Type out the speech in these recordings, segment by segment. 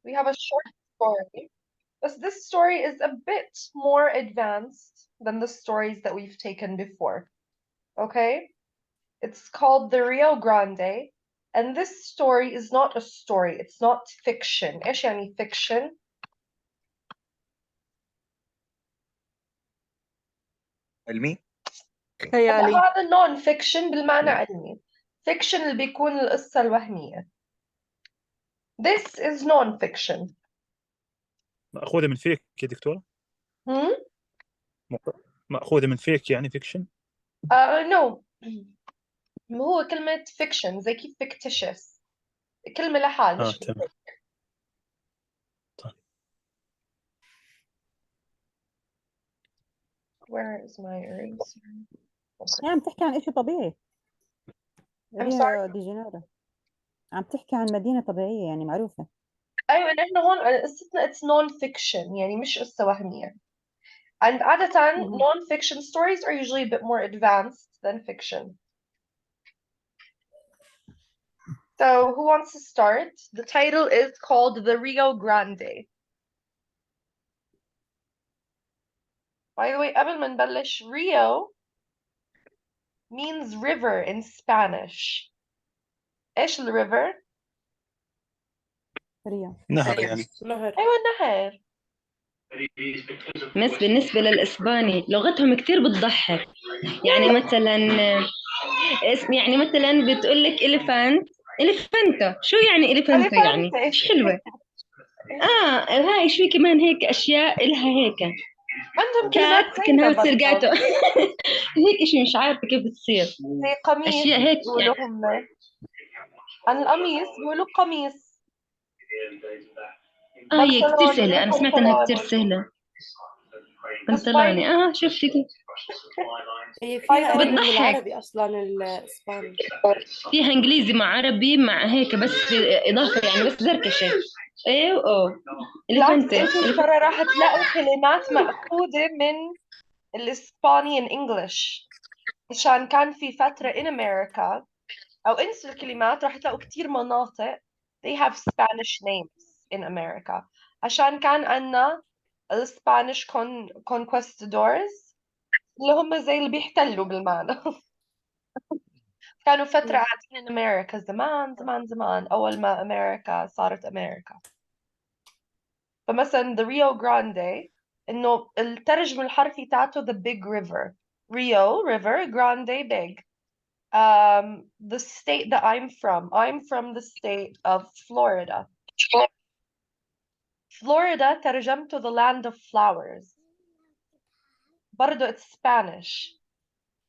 We have a short story, but this story is a bit more advanced than the stories that we've taken before. Okay? It's called The Rio Grande, and this story is not a story, it's not fiction. إيش يعني fiction؟ علمي. هلا خيالي. هذا نون فيكشن بالمعنى علمي. فيكشن اللي بيكون القصة الوهمية. This is non-fiction. مأخوذة من فيك يا دكتورة؟ هم؟ مأخوذة من فيك يعني فيكشن؟ No. هو كلمة fiction زي كيف fictitious. كلمة لحال مش تمام. طيب. Where is my eraser? Okay. يعني عم تحكي عن إشي طبيعي. I'm ريو sorry. دي جانيرو. عم تحكي عن مدينة طبيعية يعني معروفة. أيوة نحن هون قصتنا it's non-fiction يعني مش قصة وهمية. And عادة non-fiction stories are usually a bit more advanced than fiction. So who wants to start? The title is called The Rio Grande. By the way, قبل ما نبلش, Rio means river in Spanish. إيش الريفر؟ ريو. نهر يعني. نهر. أيوة نهر. بس بالنسبة للإسباني لغتهم كتير بتضحك. يعني مثلا يعني مثلا بتقول لك إليفانتا. شو يعني إليفانتا يعني؟ أليفانتي. مش حلوة. هاي شوي كمان هيك أشياء إلها هيك. عندهم كلمات كات كأنها زينا بتصير برضه. جاتو. هيك إشي مش عارفة كيف بتصير. زي قميص أشياء هيك بيقولوا هم. عن القميص بيقولوا قميص. هي كتير بنطلون سهلة. أنا سمعت إنها كتير بنطلون. سهلة. بس بنطلوني باين شفتي كيف هي فيها قريب من بتضحك. العربي أصلا الإسباني. فيها إنجليزي مع عربي مع هيك بس إضافة يعني بس زركشة. إيه بالعكس إليفانتي. انتوا ترى راح تلاقوا كلمات مأخوذة من الإسباني and English عشان كان في فترة in America أو انسوا الكلمات راح تلاقوا كتير مناطق they have Spanish names in America عشان كان عنا الاسبانيش conquistadors اللي هم زي اللي بيحتلوا بالمعنى. كانوا فترة قاعدين in America زمان زمان زمان أول ما أمريكا صارت أمريكا. فمثلا the Rio Grande إنه الترجمة الحرفي تاعته the big river. Rio river, Grande big. The state that I'm from the state of Florida. Florida ترجمته the land of flowers. برضو it's Spanish.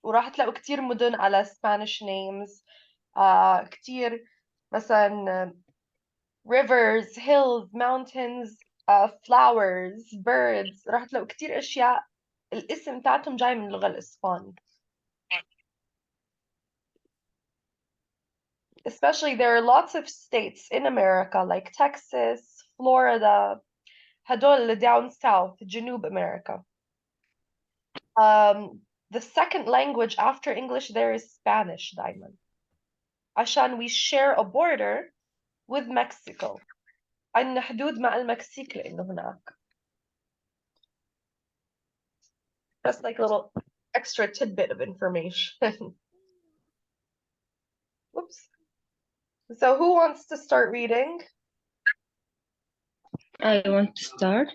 وراح تلاقوا كتير مدن على Spanish names. كتير مثلا rivers, hills, mountains, flowers, birds. راح تلاقوا كتير أشياء الاسم تاعتهم جاي من اللغة الإسبانية. Especially there are lots of states in America like Texas, Florida, هدول down south, جنوب أمريكا. The second language after English there is Spanish دايما. عشان we share a border with Mexico. عندنا حدود مع المكسيك لأنه هناك. That's like a little extra tidbit of information. Whoops. So who wants to start reading? I want to start.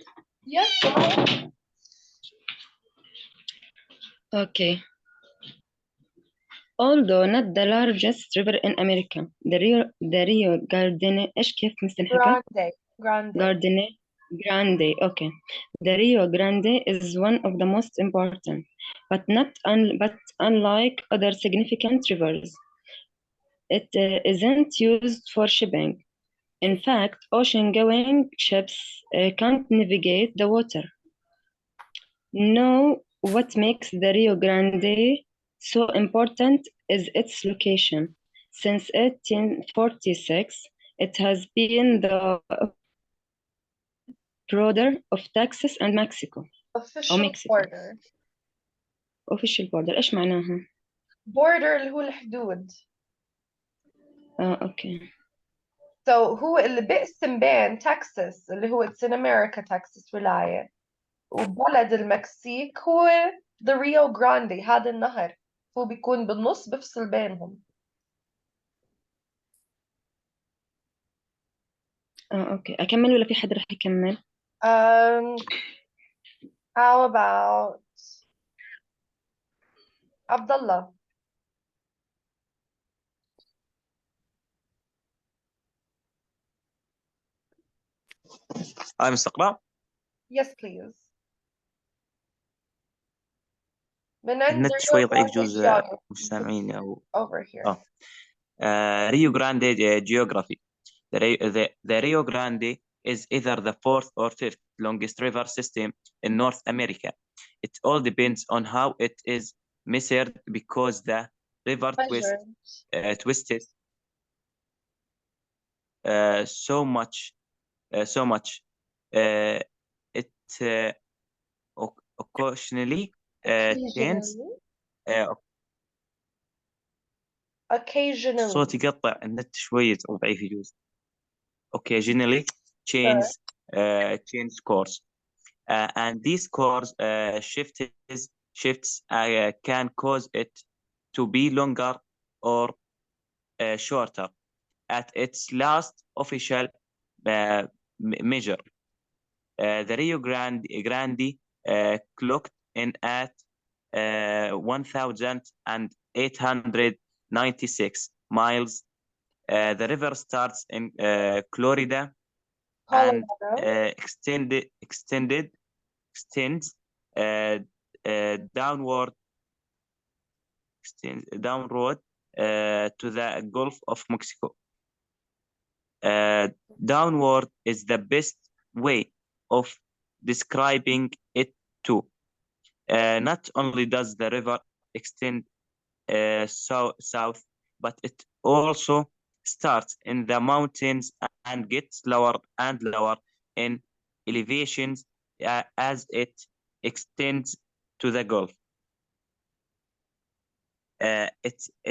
Yes, go ahead. Okay. Although not the largest river in America, the Rio Grande إيش كيف مستنحكة؟ Grande. Okay. The Rio Grande is one of the most important, but unlike other significant rivers, it isn't used for shipping. In fact, ocean-going ships can't navigate the water. Know what makes the Rio Grande so important is its location. Since 1846, it has been the border of Texas and Mexico. Official border. Official border. إيش So هو اللي بيقسم بين تكساس اللي هو it's in America تكساس ولاية وبلد المكسيك هو the Rio Grande، هذا النهر هو بيكون بالنص بفصل بينهم. اوكي اكمل ولا في حد رح يكمل؟ How about عبد الله؟ هاي مستقبل. Yes please. من عند النت Rio شوي ضعيف، Grande جوز Geography. مستمعين أو over here. Rio Grande geography. The Rio Grande is either the fourth or fifth longest river system in North America. It all depends on how it is measured because the river Measured. twisted so much. It occasionally changes. Occasionally. الصوت يقطع، النت شوية ضعيف يجوز. Occasionally change course, and these course shifts can cause it to be longer or shorter at its last official measure. The Rio Grande clocked in at 1,896 miles. The river starts in Florida and extends downward to the Gulf of Mexico. Downward is the best way of describing it too. Not only does the river extend south, but it also starts in the mountains and gets lower and lower in elevations as it extends to the Gulf.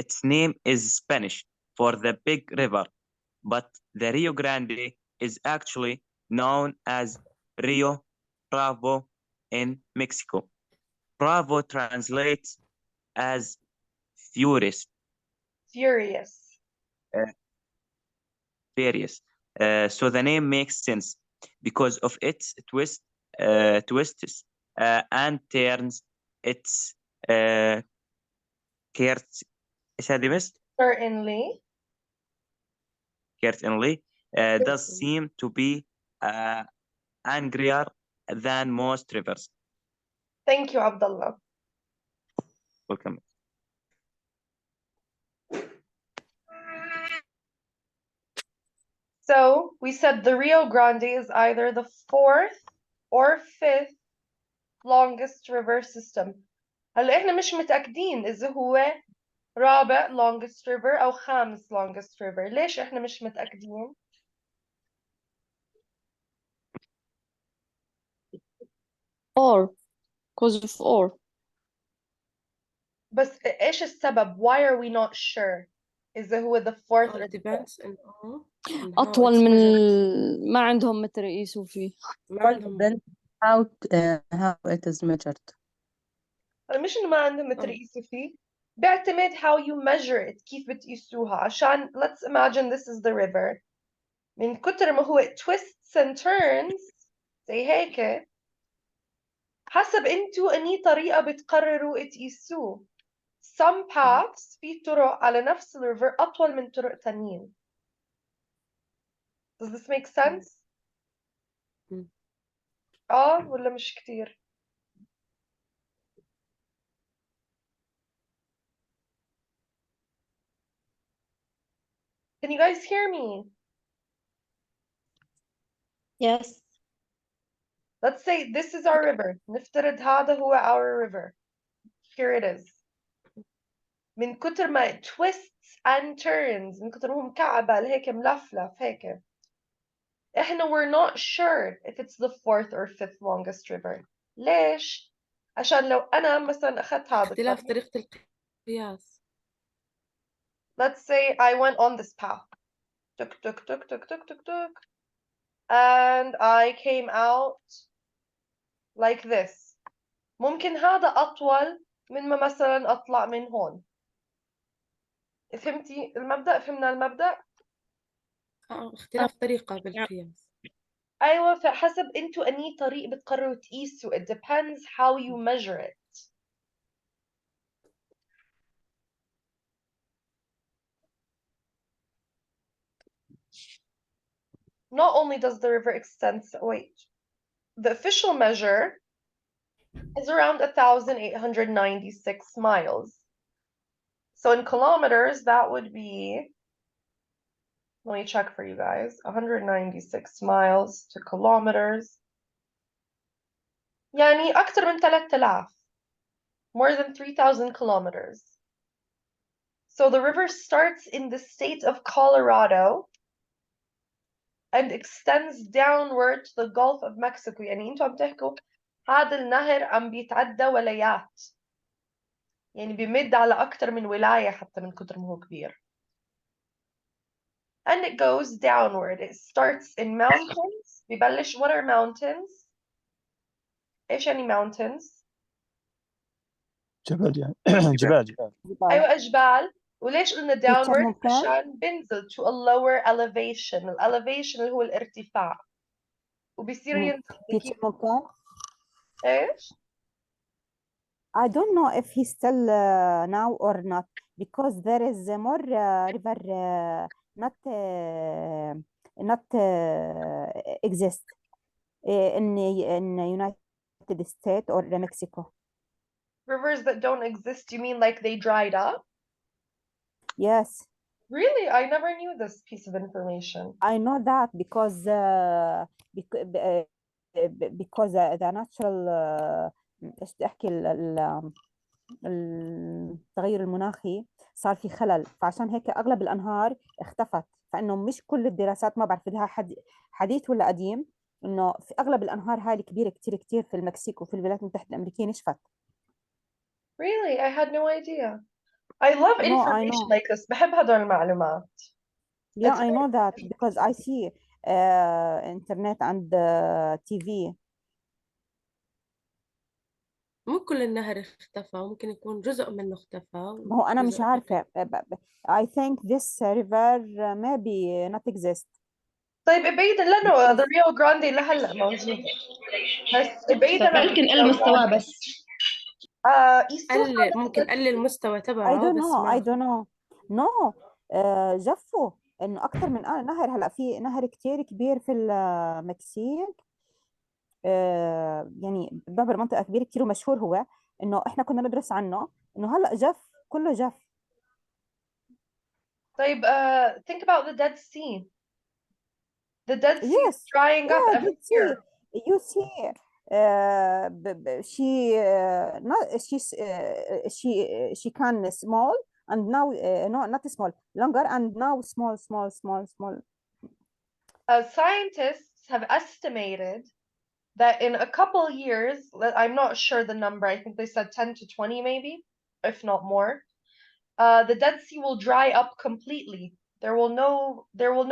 Its name is Spanish for the big river, but the Rio Grande is actually known as Rio Bravo in Mexico. Bravo translates as furious. Furious. So the name makes sense because of its twists and turns. Its certainly does seem to be angrier than most rivers. Thank you, Abdullah. Welcome. So we said the Rio Grande is either the fourth or fifth longest river system. هلا احنا مش متأكدين إذا هو رابع longest river أو خامس longest river. ليش احنا مش متأكدين؟ Or cause of or. بس ايش السبب؟ Why are we not sure إذا هو the fourth or It depends on how أطول it's من measured. ما عندهم متر يقيسوا فيه. ما عندهم. Then how it is measured. مش إنه ما عندهم متر يقيسوا فيه، بيعتمد how you measure it، كيف بتقيسوها. عشان let's imagine this is the river. من كتر ما هو twists and turns زي هيك، حسب انتوا اني طريقة بتقرروا تقيسوه. Some paths في طرق على نفس الريفر أطول من طرق تانيين. Does this make sense؟ ولا مش كتير؟ Can you guys hear me? Yes. Let's say this is our river. نفترض هذا هو our river. Here it is. من كتر ما it twists and turns، من كتر ما هو مكعبل هيك ملفلف هيك، احنا we're not sure if it's the fourth or fifth longest river. ليش؟ عشان لو أنا مثلا أخذت هذا اختلاف الطريق. طريقة القياس. Let's say I went on this path. tuk tuk tuk tuk tuk tuk tuk, and I came out like this. ممكن هذا أطول من ما مثلا أطلع من هون. فهمتي المبدأ؟ فهمنا المبدأ؟ اختلاف طريقة بالقياس. أيوة، فحسب انتوا أني طريق بتقرروا تقيسوا. It depends how you measure it. Not only does the river extend, the official measure is around 1,896 miles. So in kilometers, that would be, let me check for you guys, 196 miles to kilometers. يعني أكتر من 3,000, more than 3,000 kilometers. So the river starts in the state of Colorado and extends downward to the Gulf of Mexico. يعني انتوا عم تحكوا هذا النهر عم بيتعدى ولايات، يعني بيمد على أكتر من ولاية حتى من كتر ما هو كبير. And it goes downward. It starts in mountains. ببلش. What are mountains? إيش يعني mountains؟ جبل يعني جبال. أيوة جبال. وليش قلنا downward؟ ممكن؟ عشان بنزل to a lower elevation. elevation اللي هو الارتفاع. وبيصير ينزل teacher ممكن؟ إيش؟ I don't know if he's still now or not, because there is more river not exist in United States or Mexico. Rivers that don't exist, you mean like they dried up? Yes, Really? I never knew this piece of information. I know that because the natural ايش بدي احكي التغير المناخي صار في خلل، فعشان هيك اغلب الانهار اختفت. فانه مش كل الدراسات، ما بعرف لها حديث ولا قديم، انه في اغلب الانهار هاي الكبيره كتير كتير في المكسيك وفي الولايات المتحده الامريكيه نشفت. Really? I had no idea. I love No, I information know. like this. بحب هدول المعلومات. Yeah, It's I know that because I see internet and TV. مو كل النهر اختفى، ممكن يكون جزء منه اختفى. ما هو أنا مش وجزء عارفة. I think this river maybe not exist. طيب بعيدا لأنه the Rio Grande لهلا موجودة، بس بعيدا عن ممكن قل مستواه بس. ممكن قلل المستوى I تبعه don't بس know. ما I don't know. No. جفوا إنه أكتر من نهر. هلا في نهر كتير كبير في المكسيك، يعني بعبر منطقة كبيرة كتير ومشهور، هو إنه إحنا كنا ندرس عنه إنه هلا جف، كله جف. طيب think about the Dead Sea. The Dead Sea is Yes. drying up Yeah, every did see. year. You see, she can small and now no, not small, longer and now small. Scientists have estimated that in a couple years, I'm not sure the number, I think they said 10 to 20 maybe, if not more, the Dead Sea will dry up completely. There will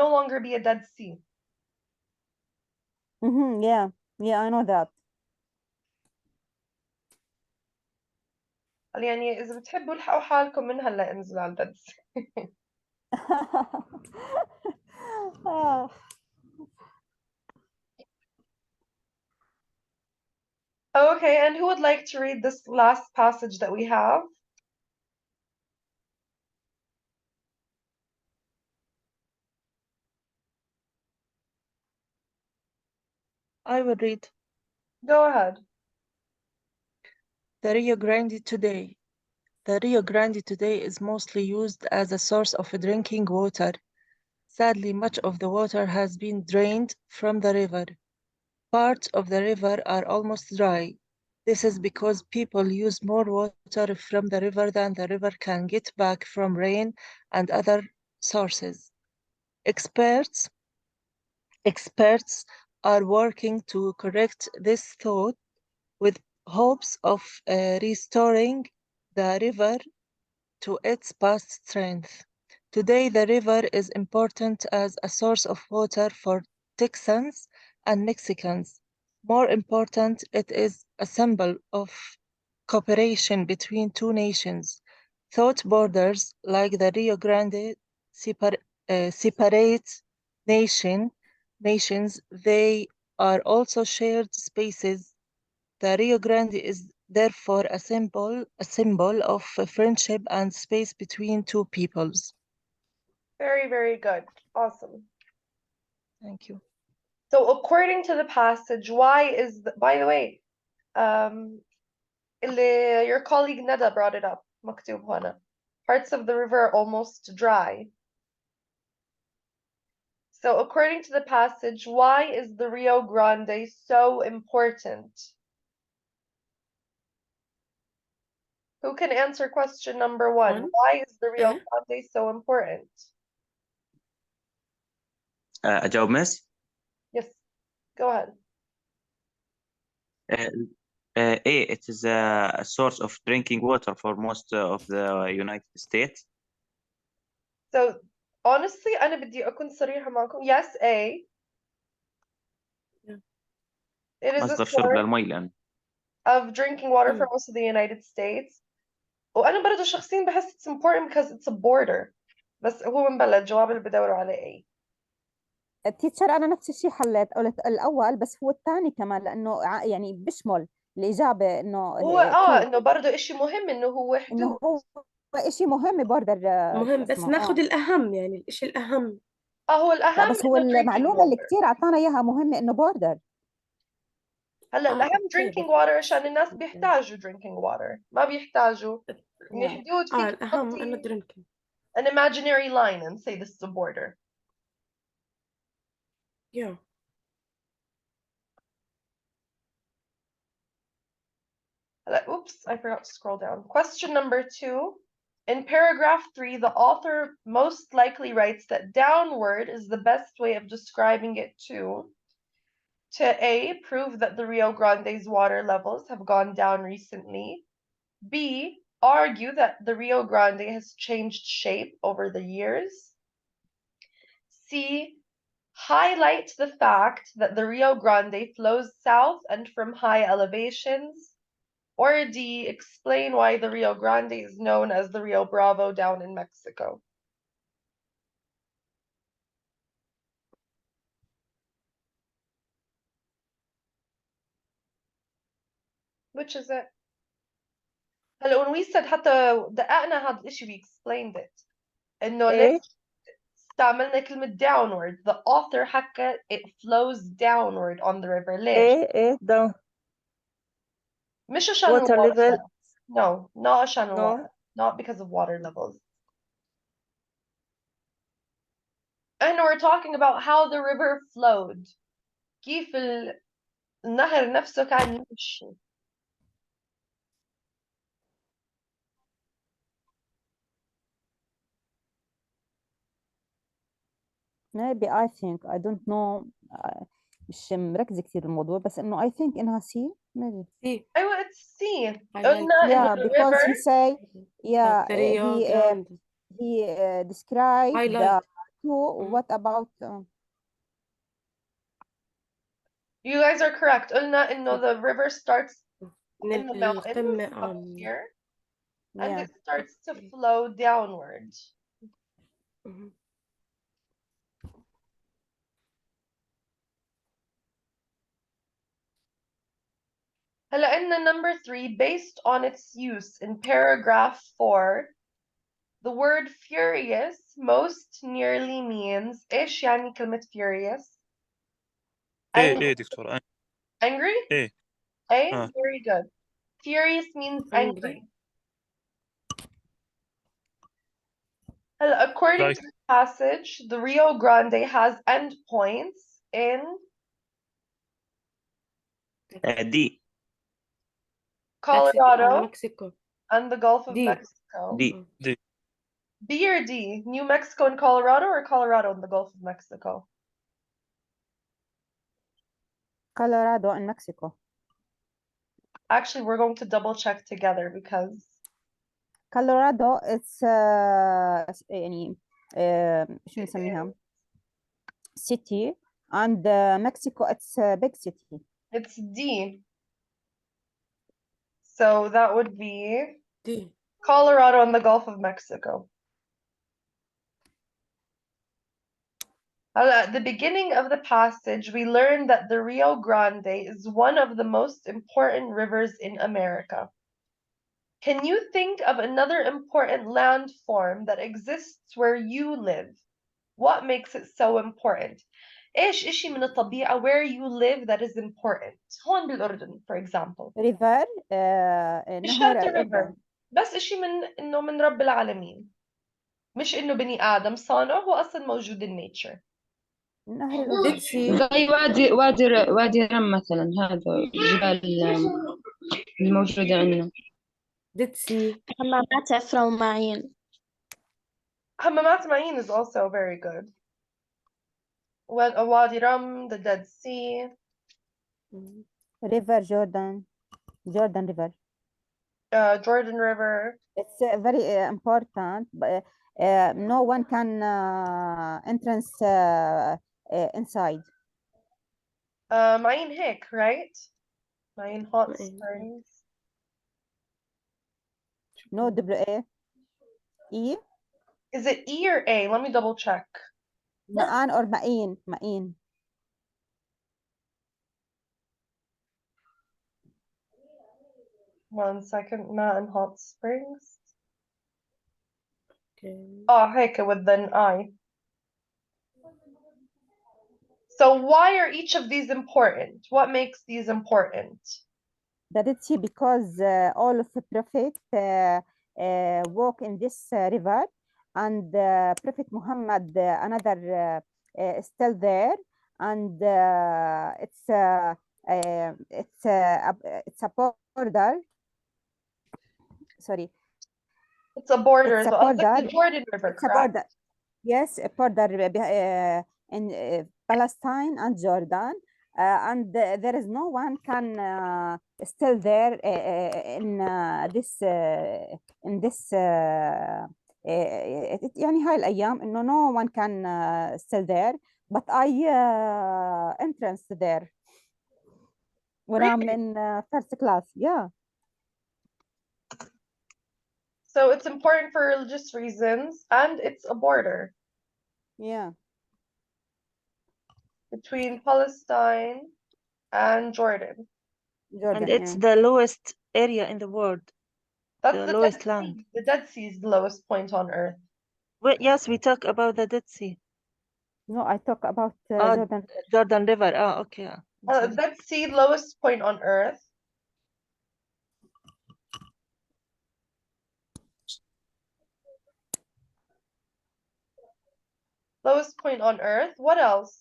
no longer be a Dead Sea. Yeah, I know that. يعني إذا بتحبوا الحقوا حالكم من هلا انزلوا على الديد سي. Okay, and who would like to read this last passage that we have? I will read. Go ahead. The Rio Grande today. The Rio Grande today is mostly used as a source of drinking water. Sadly, much of the water has been drained from the river. Parts of the river are almost dry. This is because people use more water from the river than the river can get back from rain and other sources. Experts are working to correct this thought with hopes of restoring the river to its past strength. Today, the river is important as a source of water for Texans and Mexicans. More important, it is a symbol of cooperation between two nations. Thought borders like the Rio Grande separate nations. They are also shared spaces. The Rio Grande is therefore a symbol of friendship and space between two peoples. Very, very good. Awesome. Thank you. So according to the passage, why is by the way, your colleague Nada brought it up. مكتوب هنا. Parts of the river are almost dry. So according to the passage, why is the Rio Grande so important? Who can answer question number 1? One. Why is the Rio Eh? Grande so important? أجاوب مس؟ Yes, go ahead. It is a source of drinking water for most of the United States. So honestly, أنا بدي أكون صريحة معكم. Yes, A. Yeah. It is a مصدر شرب source للمي لأن of drinking water for most of the United States. وأنا برضه شخصيا بحس it's important because it's a border. بس هو من بلد جواب اللي بدوروا عليه A. التيتشر انا نفس الشيء حليت، قلت الاول بس هو الثاني كمان لانه يعني بيشمل الاجابه انه هو انه برضه إشي مهم انه هو انه حدود. هو شيء مهم بوردر مهم، بس ناخذ الأهم، يعني الإشي الأهم. هو لا الأهم بس هو إنه drinking المعلومه اللي water. كثير اعطانا اياها مهمه انه بوردر. هلا الأهم أوكي، drinking بس water عشان الناس بيحتاجوا drinking water، ما بيحتاجوا يعني حدود. فيك الأهم أنا تحطي drinking. an imaginary line and say this is a border. Yeah. Oops, I forgot to scroll down. Question number 2. In paragraph 3, the author most likely writes that downward is the best way of describing it to A, prove that the Rio Grande's water levels have gone down recently. B, argue that the Rio Grande has changed shape over the years. C, highlight the fact that the Rio Grande flows south and from high elevations. Or D, explain why the Rio Grande is known as the Rio Bravo down in Mexico. Which is it? هلا when we said حتى دققنا هذا الشيء we explained it. إنه ليش استعملنا كلمة downward. The author حكى it flows downward on the river. ليش؟ down. مش عشان Water level. No, not عشان No. water. Not because of water levels. And we're talking about how the river flowed. كيف النهر نفسه كان يمشي. maybe I think I don't know مش مركزة كثير الموضوع بس إنه I think إنها C maybe. C. أيوة it's C. I قلنا like Yeah, إنه the because river he say yeah the Rio Grande. he described the Highlight. two. What about you guys are correct. قلنا إنه the river starts in the mountains القمة up here and yeah it starts to flow downward. Mhm. هلا إن number 3 based on its use in paragraph 4 the word furious most nearly means إيش يعني كلمة furious؟ ايه دكتور Angry? ايه A? Very good. Furious means angry. According to the passage, the Rio Grande has endpoints in D. Colorado Mexico. and the Gulf of D. Mexico. D. B or D? New Mexico and Colorado or Colorado and the Gulf of Mexico? Colorado and Mexico. Actually, we're going to double check together because Colorado it's يعني شو نسميها city and Mexico it's a big city. It's D. So that would be D. Colorado and the Gulf of Mexico. At the beginning of the passage, we learned that the Rio Grande is one of the most important rivers in America. Can you think of another important landform that exists where you live? What makes it so important? إيش إشي من الطبيعة where you live that is important؟ هون بالأردن for example. river مش نهر شرط river الأردن. بس إشي إنه من رب العالمين، مش إنه بني آدم صانعه، هو أصلا موجود in nature. نهر الأردن. زي وادي رم مثلا، هذا جبال الموجودة عندنا. ديتسي. حمامات عفرة ومعين. حمامات معين is also very good. Wadi Rum, the Dead Sea. river Jordan River. Jordan River. It's very important, but no one can entrance inside. معين هيك, right? معين hot معين. springs. No E. Is it E or A? Let me double check. Ma'an or Ma'in. One second. Mountain hot springs. Okay. Oh, heck, with an I. So why are each of these important? What makes these important? That it's because all of the prophet walk in this river, and Prophet Muhammad another still there, and it's a border. Sorry. It's a border. It's a So it's like border. the Jordan River, It's a correct? border. Yes, a border in Palestine and Jordan, and there is no one can still there in this يعني هاي الأيام إنه no one can still there, but I entrance there when I'm Really? in first class. Yeah. So it's important for religious reasons, and it's a border Yeah. between Palestine and Jordan. Jordan. And it's yeah. the lowest area in the world, That's the the lowest Dead land. Sea. The Dead Sea is the lowest point on Earth. Well, yes, we talk about the Dead Sea. No, I talk about Oh, Jordan. Jordan River. Oh, okay. I'm sorry. Dead Sea, lowest point on Earth. Lowest point on Earth. What else?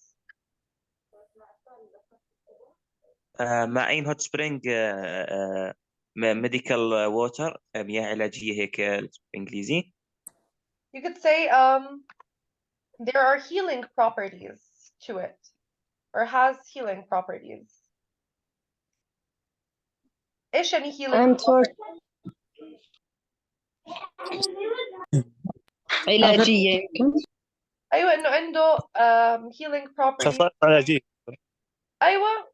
معين هوت سبرينج ميديكال ووتر، مياه علاجية هيك بالإنجليزي. You could say there are healing properties to it, or has healing properties. إيش يعني healing And for properties؟ علاجية يمكن. أيوة إنه عنده healing properties. خصائص علاجية. أيوة.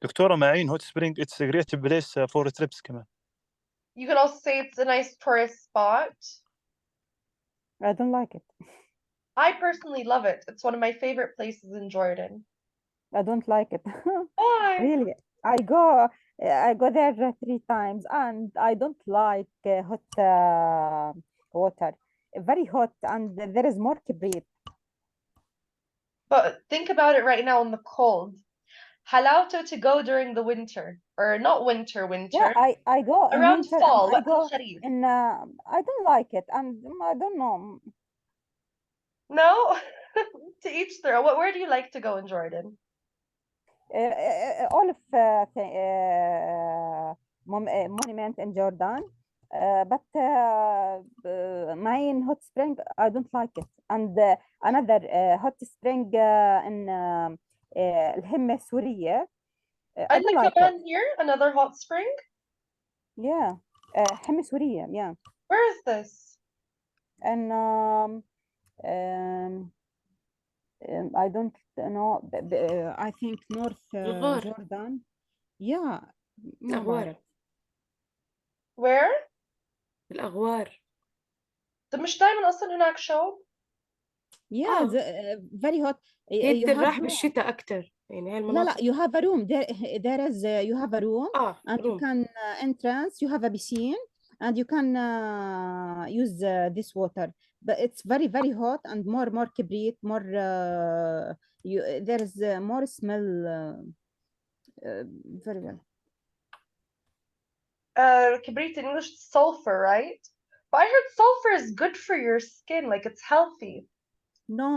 دكتورة معين هوت سبرينج it's a great place for trips كمان. You could also say it's a nice tourist spot. I don't like it. I personally love it. It's one of my favorite places in Jordan. I don't like it. Why? Really, I go there 3 times, and I don't like hot water. Very hot, and there is more kibrit. But think about it right now in the cold. Halauto to go during the winter, or not winter, Yeah, I go in around winter, fall. and I وقت go الخريف. in. I don't like it, and I don't know. No? To each their own. Where do you like to go in Jordan? All of monument in Jordan, but main hot spring I don't like it, and another hot spring in الهمة السورية I don't like it. Here, another hot spring? Yeah, حمة سورية. Yeah. Where is this? and I don't know, I think North الغار. Jordan. Yeah, ما الأغوار. بعرف. Where؟ الأغوار. طب مش دايما أصلا هناك شوب؟ Yeah, very hot. هي You have بتريح room. بالشتاء أكتر، يعني هاي لا المناطق. you have a room. There is you have a room and you روم. can entrance. You have a piscine and you can use this water. But it's very hot and more kibrit, more there is more smell. Very well. Kibrit in English is sulfur, right? But I heard sulfur is good for your skin, like it's healthy. No,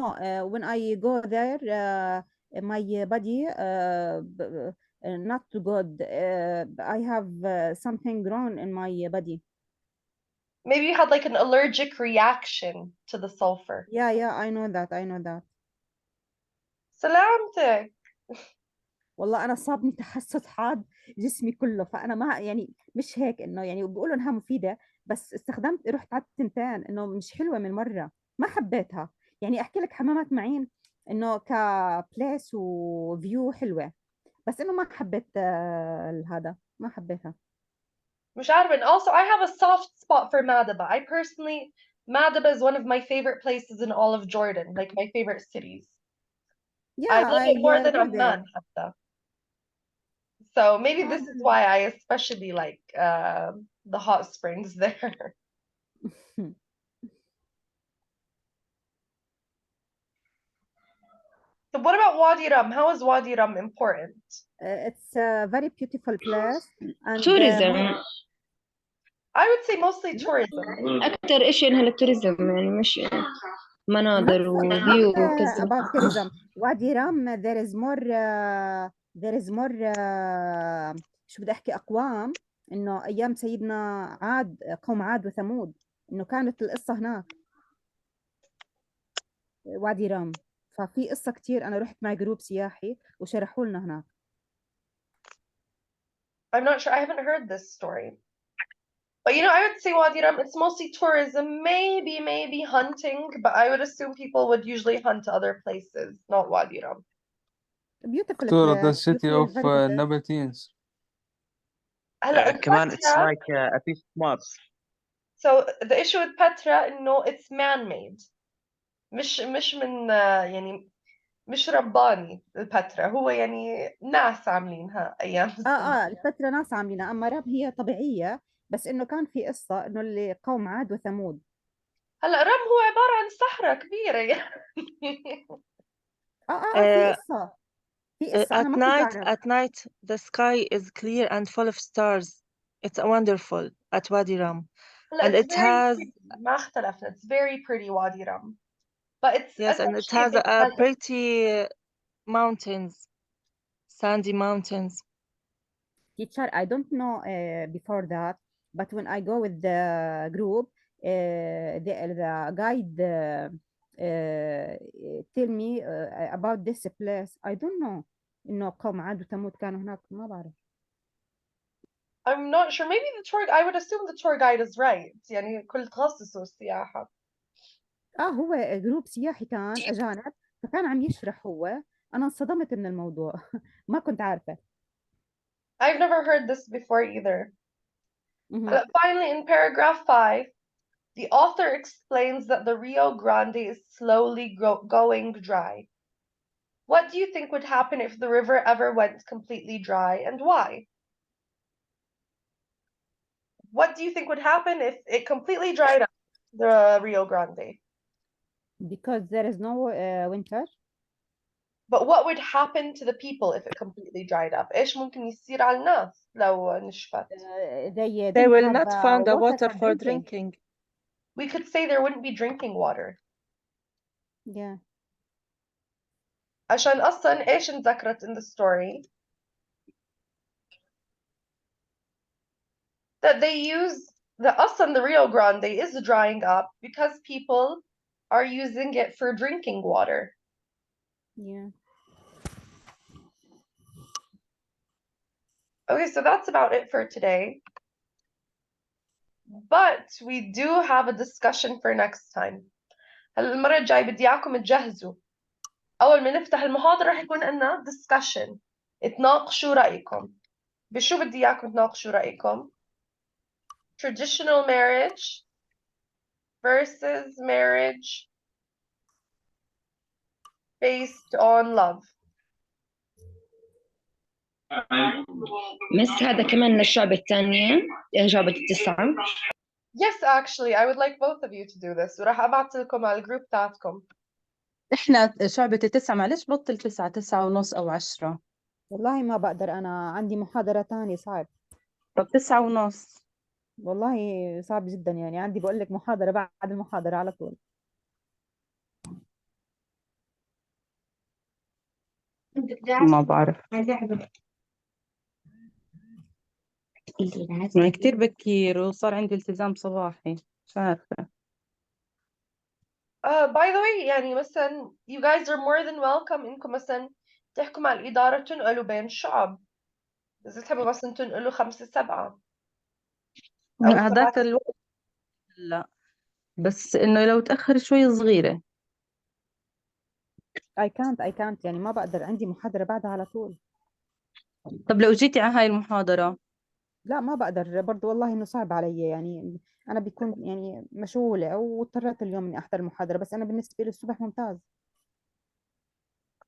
when I go there, my body not good. I have something wrong in my body. Maybe you had like an allergic reaction to the sulfur. Yeah, I know that. سلامتك. والله أنا صابني تحسس حاد جسمي كله، فأنا ما يعني مش هيك إنه يعني بيقولوا إنها مفيدة، بس استخدمت رحت على التنتين إنه مش حلوة من مرة، ما حبيتها. يعني أحكي لك حمامات معين إنه كبليس وفيو حلوة، بس إنه ما حبيت هذا، ما حبيتها. مش عارفة. And also I have a soft spot for Madaba. I personally, Madaba is one of my favorite places in all of Jordan, like my favorite cities. Yeah, I love it more than go there. Amman حتى. So maybe this is why I especially like the hot springs there. So what about Wadi Rum? How is Wadi Rum important? It's a very beautiful place and tourism. I would say mostly tourism. أكتر إشي إنها للتوريزم، يعني مش مناظر وفيو وكذا. about tourism. Wadi Rum there is more شو بدي احكي اقوام، انه ايام سيدنا عاد، قوم عاد وثمود، انه كانت القصه هناك وادي رام، ففي قصه كتير. انا رحت مع جروب سياحي وشرحوا لنا هناك. I'm not sure. I haven't heard this story. But you know, I would say Wadi Rum, it's mostly tourism, maybe hunting, but I would assume people would usually hunt other places, not Wadi Rum. Beautiful دكتورة the place. You city feel of very good there. Nabateans. هلا كمان it's Petra, like a piece of Mars. so the issue with Petra إنه it's man-made. مش من يعني مش رباني البتراء، هو يعني ناس عاملينها أيام الزمان. الفترة ناس عاملينها، اما راب هي طبيعية، بس انه كان في قصة انه اللي قوم عاد وثمود. هلا رم هو عبارة عن صحراء كبيرة يعني. في قصة أنا ما كنت أعرف. At night the sky is clear and full of stars. It's wonderful at Wadi Rum. هلا And it's it very has pretty. ما اختلفنا. It's very pretty Wadi Rum. But it's yes, and it essentially has a big desert. pretty mountains, sandy mountains. Teacher, I don't know before that, but when I go with the group, the guide tell me about this place. I don't know إنه قوم عاد وثمود كانوا هناك، ما بعرف. I'm not sure. Maybe the tour. I would assume the tour guide is right. يعني كل تخصصه السياحة. هو جروب سياحي كان أجانب، فكان عم يشرح هو. أنا انصدمت من الموضوع ما كنت عارفة. I've never heard this before either. Mhm. Finally, in paragraph 5, the author explains that the Rio Grande is slowly going dry. What do you think would happen if the river ever went completely dry, and why? What do you think would happen if it completely dried up, the Rio Grande? Because there is no winter. But what would happen to the people if it completely dried up? إيش ممكن يصير على الناس لو نشفت? They They don't will have not find the water for drinking. drinking. We could say there wouldn't be drinking water. Yeah. عشان أصلا إيش انذكرت in the story? That they use the Rio Grande is drying up because people are using it for drinking water. Yeah. Okay, so that's about it for today. but we do have a discussion for next time. هلا المرة الجاي بدي إياكم تجهزوا. أول ما نفتح المحاضرة رح يكون عندنا discussion. تناقشوا رأيكم. بشو بدي إياكم تناقشوا رأيكم؟ Traditional marriage versus marriage based on love. مس هذا كمان للشعب الثانية، جابت 9. Yes, actually, I would like both of you to do this. وراح أبعت لكم على الجروب تاعتكم. احنا شعبة 9، معلش بطل 9، 9:30 أو 10. والله ما بقدر، أنا عندي محاضرة تانية صعب. طب 9:30. والله صعب جدا، يعني عندي بقول لك محاضرة بعد المحاضرة على طول. ما بعرف، يعني كتير بكير وصار عندي التزام صباحي، مش عارفة. By the way يعني مثلا you guys are more than welcome إنكم مثلا تحكوا مع الإدارة تنقلوا بين الشعب. إذا تحبوا مثلا تنقلوا 5-7 أو هذاك 7. الوقت لا، بس إنه لو تأخر شوي صغيرة. I can't يعني ما بقدر، عندي محاضرة بعدها على طول. طب لو جيتي على هاي المحاضرة؟ لا ما بقدر برضو، والله إنه صعب علي، يعني أنا بيكون يعني مشغولة أو اضطريت اليوم إني أحضر المحاضرة، بس أنا بالنسبة لي الصبح ممتاز.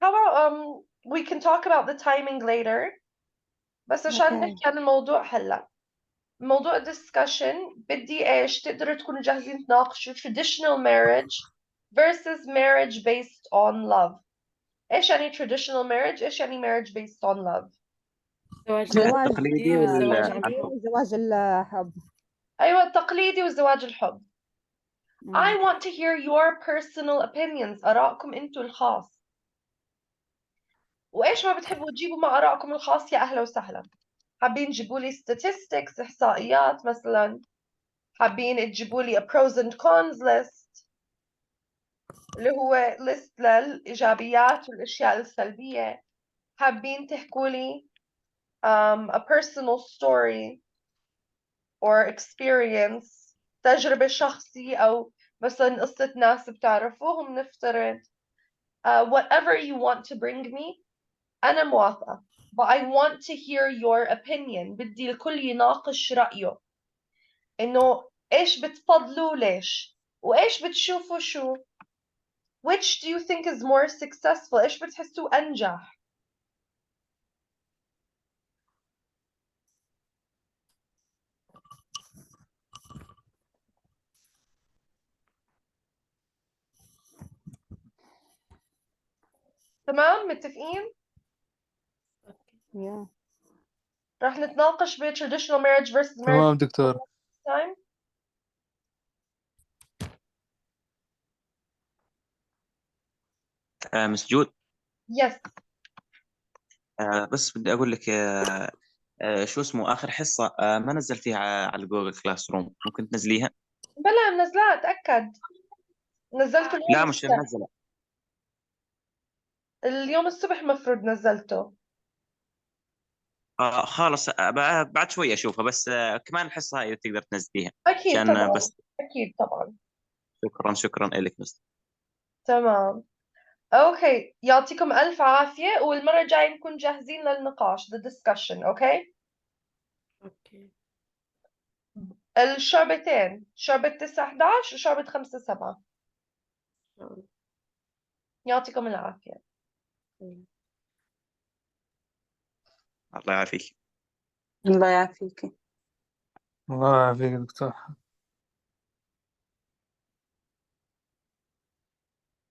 How about we can talk about the timing later. بس عشان أوكي. نحكي عن الموضوع هلا. موضوع discussion بدي إيش تقدروا تكونوا جاهزين تناقشوا traditional marriage versus marriage based on love. إيش يعني traditional marriage؟ إيش يعني marriage based on love؟ زواج التقليدي زواج عن عادي حب. وزواج الحب. أيوة التقليدي وزواج الحب. I مم. want to hear your personal opinions. آرائكم أنتوا الخاص. وإيش ما بتحبوا تجيبوا مع آرائكم الخاص يا أهلا وسهلا. حابين تجيبوا لي statistics إحصائيات مثلا. حابين تجيبوا لي a pros and cons list اللي هو list للإيجابيات والأشياء السلبية. حابين تحكوا لي a personal story or experience تجربة شخصية أو مثلا قصة ناس بتعرفوهم نفترض. Whatever you want to bring me أنا موافقة. but I want to hear your opinion. بدي الكل يناقش رأيه إنه إيش بتفضلوا ليش وإيش بتشوفوا شو. which do you think is more successful. إيش بتحسوا أنجح. تمام متفقين. Yeah. راح نتناقش ب traditional marriage versus marriage تمام دكتور. time. مسجود. yes. بس بدي أقول لك شو اسمه آخر حصة ما نزل فيها على جوجل كلاس روم، ممكن تنزليها؟ بلا منزلها اتأكد. نزلته اليوم لا مش الصبح. منزلة. اليوم الصبح مفروض نزلته. خالص بعد شوية أشوفها، بس كمان الحصة هاي تقدر تنزليها أكيد عشان طبعا. بس. أكيد طبعا. شكرا لك بس. تمام. أوكي يعطيكم ألف عافية والمرة الجاية نكون جاهزين للنقاش the discussion. أوكي. اوكي. الشعبتين شعبة 9-11 وشعبة 5-7. يعطيكم العافية. الله يعافيك. الله يعافيك. الله يعافيك دكتور.